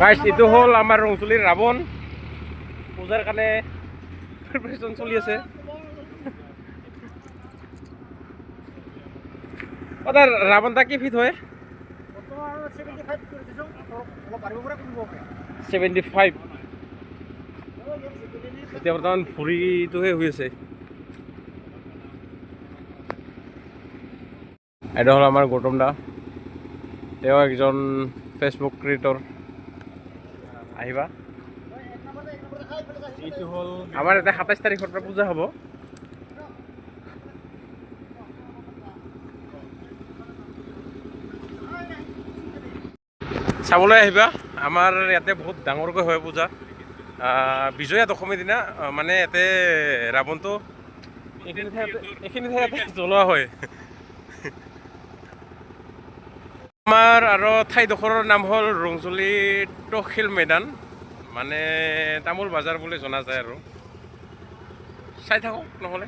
Guys এইটো হ'ল আমাৰ ৰংচুলিৰ ৰাৱণ পূজাৰ কাৰণে প্ৰিপাৰেচন চলি আছে। তাৰ ৰাৱণটা কি ফিট হয়? 75। এতিয়া বৰ্তমান ভৰিটোহে হৈ আছে। এইটো হ'ল আমাৰ গৌতম দা, তেওঁ একজন ফেচবুক ক্ৰিয়েটৰ। আহিবা। এইটো হ'ল আমাৰ এতিয়া 27 তাৰিখৰ পৰা পূজা হ'ব। চাবলৈ আহিবা, আমাৰ ইয়াতে বহুত ডাঙৰকৈ হয় পূজা। বিজয়া দশমীৰ দিনা মানে ইয়াতে ৰাৱণটো এইখিনি ঠাইতে জ্বলোৱা হয়। আমাৰ আৰু ঠাইডোখৰৰ নাম হ'ল ৰংজুলি তহশিল মৈদান, মানে তামোল বাজাৰ বুলি জনা যায় আৰু। চাই থাকক নহ'লে।